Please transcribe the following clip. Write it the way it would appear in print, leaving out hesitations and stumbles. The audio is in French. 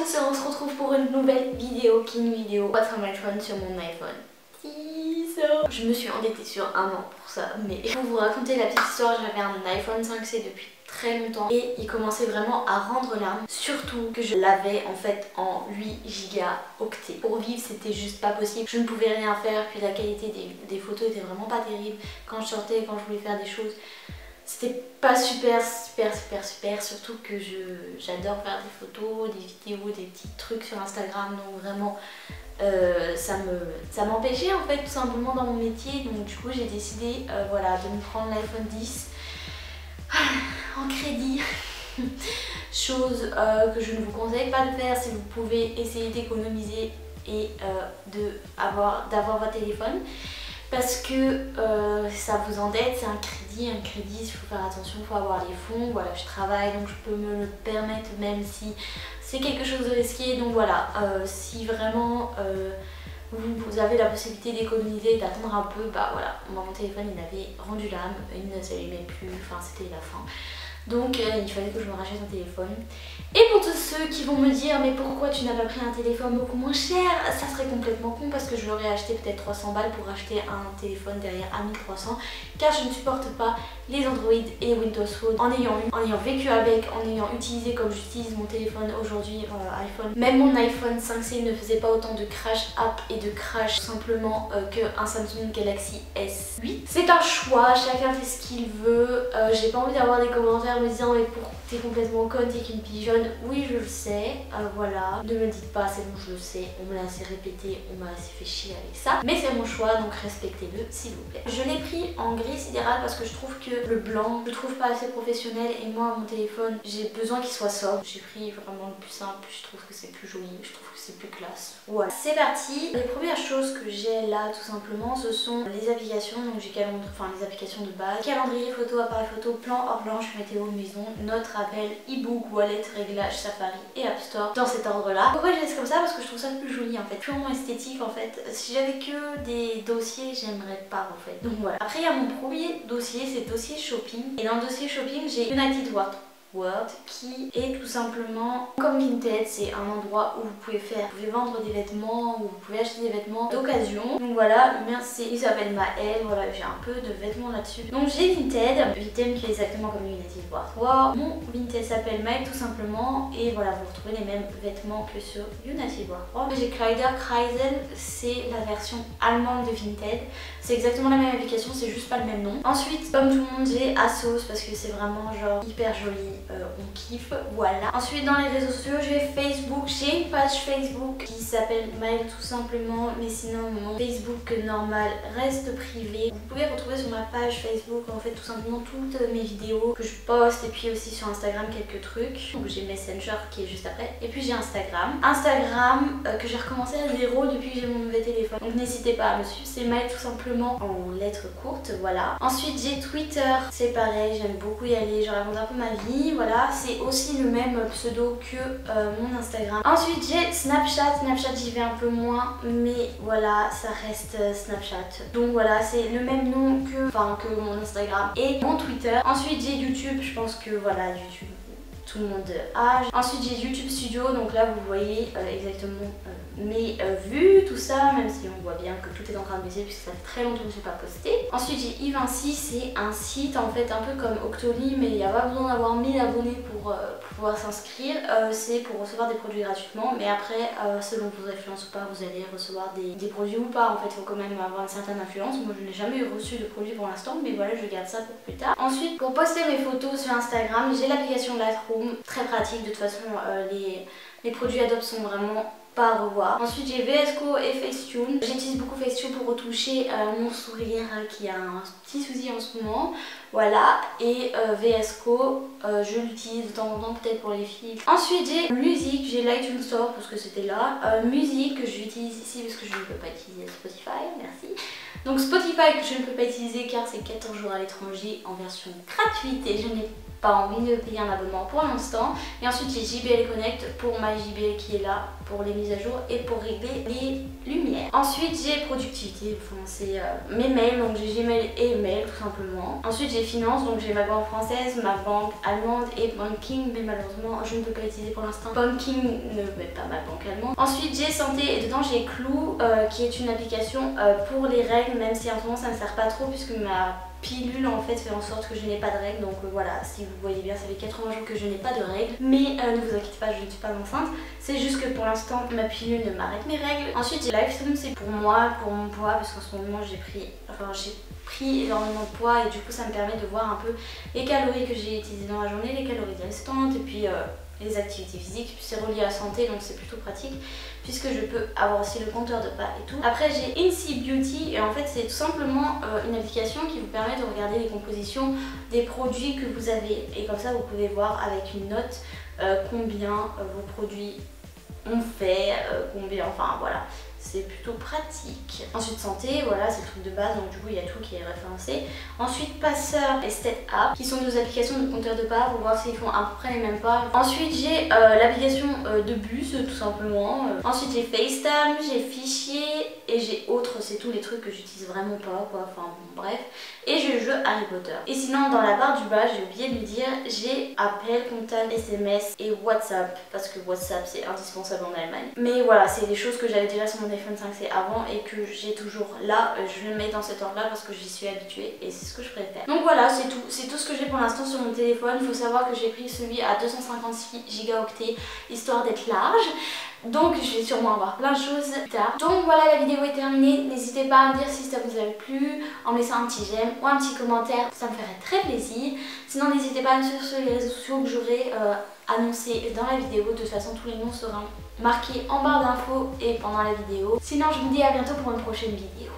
tous, on se retrouve pour une nouvelle vidéo qui est une vidéo What's on my phone sur mon iPhone. Je me suis endettée sur un an pour ça, mais pour vous raconter la petite histoire, j'avais un iPhone 5C depuis très longtemps et il commençait vraiment à rendre l'âme, surtout que je l'avais en fait en 8 Go octets. Pour vivre c'était juste pas possible, je ne pouvais rien faire, puis la qualité des photos était vraiment pas terrible. Quand je sortais, quand je voulais faire des choses, c'était pas super, surtout que j'adore faire des photos, des vidéos, des petits trucs sur Instagram, donc vraiment ça m'empêchait en fait tout simplement dans mon métier. Donc du coup j'ai décidé voilà, de me prendre l'iPhone 10 en crédit. Chose que je ne vous conseille pas de faire si vous pouvez essayer d'économiser et d'avoir votre téléphone. Parce que ça vous endette, c'est un crédit, il faut faire attention, il faut avoir les fonds. Voilà, je travaille donc je peux me le permettre même si c'est quelque chose de risqué. Donc voilà, si vraiment vous avez la possibilité d'économiser et d'attendre un peu, bah voilà, mon téléphone il avait rendu l'âme, il ne s'allumait plus, enfin c'était la fin. Donc il fallait que je me rachète un téléphone. Et pour tous ceux qui vont me dire mais pourquoi tu n'as pas pris un téléphone beaucoup moins cher, ça serait complètement con parce que je l'aurais acheté peut-être 300 balles pour acheter un téléphone derrière à 1300, car je ne supporte pas les Android et Windows Phone en ayant vécu avec, en ayant utilisé comme j'utilise mon téléphone aujourd'hui iPhone. Même mon iPhone 5C ne faisait pas autant de crash app et de crash simplement qu'un Samsung Galaxy S8. C'est un choix, chacun fait ce qu'il veut. J'ai pas envie d'avoir des commentaires me disant mais pour t'es complètement conne, t'es qu'une pigeonne. Oui je le sais, voilà. Ne me dites pas c'est bon je le sais, on me l'a assez répété, on m'a assez fait chier avec ça. Mais c'est mon choix donc respectez-le s'il vous plaît. Je l'ai pris en gris sidéral parce que je trouve que le blanc je trouve pas assez professionnel et moi mon téléphone j'ai besoin qu'il soit sobre. J'ai pris vraiment le plus simple, je trouve que c'est plus joli, je trouve que c'est plus classe. Voilà, c'est parti. Les premières choses que j'ai là tout simplement ce sont les applications. Donc j'ai les applications de base, calendrier photo, appareil photo, plan hors blanche, météo, maison, notes, rappel, e-book, wallet, réglage, Safari et App Store dans cet ordre là. Pourquoi je laisse comme ça? Parce que je trouve ça plus joli en fait, purement esthétique en fait. Si j'avais que des dossiers j'aimerais pas en fait. Donc voilà. Après il y a mon premier dossier, c'est dossier shopping. Et dans le dossier shopping j'ai United World qui est tout simplement comme Vinted, c'est un endroit où vous pouvez vendre des vêtements, où vous pouvez acheter des vêtements d'occasion. Donc voilà, il s'appelle Maël, voilà j'ai un peu de vêtements là-dessus. Donc j'ai Vinted qui est exactement comme United World. Mon Vinted s'appelle Maël tout simplement et voilà vous retrouvez les mêmes vêtements que sur United World. J'ai Kleiderkreisen, c'est la version allemande de Vinted. C'est exactement la même application, c'est juste pas le même nom. Ensuite, comme tout le monde, j'ai Asos parce que c'est vraiment genre hyper joli, on kiffe, voilà. Ensuite, dans les réseaux sociaux, j'ai Facebook. J'ai une page Facebook qui s'appelle Maël tout simplement, mais sinon mon Facebook normal reste privé. Vous pouvez retrouver sur ma page Facebook en fait tout simplement toutes mes vidéos que je poste et puis aussi sur Instagram quelques trucs. Donc j'ai Messenger qui est juste après et puis j'ai Instagram. Que j'ai recommencé à zéro depuis que j'ai mon nouvel téléphone. Donc n'hésitez pas à me suivre, c'est Maël tout simplement en lettres courtes, voilà. Ensuite j'ai Twitter, c'est pareil, j'aime beaucoup y aller, je raconte un peu ma vie, voilà. C'est aussi le même pseudo que mon Instagram. Ensuite j'ai Snapchat, j'y vais un peu moins, mais voilà, ça reste Snapchat. Donc voilà, c'est le même nom que mon Instagram et mon Twitter. Ensuite j'ai YouTube, je pense que voilà, YouTube tout le monde a. Ensuite j'ai YouTube Studio, donc là vous voyez exactement mes vues, tout ça, même si on voit bien que tout est en train de baisser puisque ça fait très longtemps que je n'ai pas posté. Ensuite j'ai Evinci, c'est un site en fait un peu comme Octoly, mais il n'y a pas besoin d'avoir 1000 abonnés pour pouvoir s'inscrire. C'est pour recevoir des produits gratuitement, mais après selon vos influences ou pas, vous allez recevoir des produits ou pas. En fait il faut quand même avoir une certaine influence. Moi je n'ai jamais reçu de produits pour l'instant, mais voilà, je garde ça pour plus tard. Ensuite pour poster mes photos sur Instagram, j'ai l'application Lightroom, très pratique. De toute façon les produits Adobe sont vraiment pas à revoir. Ensuite j'ai VSCO et Facetune. J'utilise beaucoup Facetune pour retoucher mon sourire qui a un petit souci en ce moment. Voilà, et VSCO je l'utilise de temps en temps peut-être pour les filles. Ensuite j'ai musique, j'ai l'iTunes Store parce que c'était là. Musique que j'utilise ici parce que je ne peux pas utiliser Spotify, merci. Donc Spotify que je ne peux pas utiliser car c'est 14 jours à l'étranger en version gratuite et je n'ai pas envie de payer un abonnement pour l'instant. Et ensuite j'ai JBL Connect pour ma JBL qui est là pour les mises à jour et pour régler les lumières. Ensuite j'ai productivité, enfin c'est mes mails, donc j'ai Gmail et mail tout simplement. Ensuite j'ai finance, donc j'ai ma banque française, ma banque allemande et Banking, mais malheureusement je ne peux pas utiliser pour l'instant. Banking ne met pas ma banque allemande. Ensuite j'ai santé et dedans j'ai Clou qui est une application pour les règles, même si en ce moment ça ne sert pas trop puisque ma pilule en fait fait en sorte que je n'ai pas de règles. Donc voilà, si vous voyez bien, ça fait 80 jours que je n'ai pas de règles, mais ne vous inquiétez pas, je ne suis pas enceinte, c'est juste que pour l'instant ma pilule ne m'arrête mes règles. Ensuite j'ai Lifestream, c'est pour moi, pour mon poids, parce qu'en ce moment j'ai pris énormément de poids et du coup ça me permet de voir un peu les calories que j'ai utilisées dans la journée, les calories restantes et puis les activités physiques, puis c'est relié à la santé donc c'est plutôt pratique puisque je peux avoir aussi le compteur de pas et tout. Après j'ai Incy Beauty et en fait c'est tout simplement une application qui vous permet de regarder les compositions des produits que vous avez et comme ça vous pouvez voir avec une note combien vos produits ont fait, combien, enfin voilà. C'est plutôt pratique. Ensuite santé, voilà c'est le truc de base donc du coup il y a tout qui est référencé. Ensuite Passeur et Step App qui sont deux applications de compteur de pas pour voir s'ils font à peu près les mêmes pas. Ensuite j'ai l'application de bus tout simplement. Ensuite j'ai FaceTime, j'ai Fichier et j'ai autres, c'est tous les trucs que j'utilise vraiment pas quoi, enfin bon, bref. Et j'ai le jeu Harry Potter. Et sinon dans la barre du bas j'ai oublié de lui dire, j'ai appel, contact, SMS et WhatsApp parce que WhatsApp c'est indispensable en Allemagne. Mais voilà c'est des choses que j'avais déjà sur mon iPhone 5C avant et que j'ai toujours là, je le mets dans cet ordre là parce que j'y suis habituée et c'est ce que je préfère. Donc voilà c'est tout ce que j'ai pour l'instant sur mon téléphone. Il faut savoir que j'ai pris celui à 256 Go histoire d'être large. Donc je vais sûrement avoir plein de choses plus tard. Donc voilà, la vidéo est terminée. N'hésitez pas à me dire si ça vous a plu en me laissant un petit j'aime ou un petit commentaire, ça me ferait très plaisir. Sinon n'hésitez pas à me suivre sur les réseaux sociaux que j'aurai annoncé dans la vidéo. De toute façon tous les noms seront marqués en barre d'infos et pendant la vidéo. Sinon je vous dis à bientôt pour une prochaine vidéo.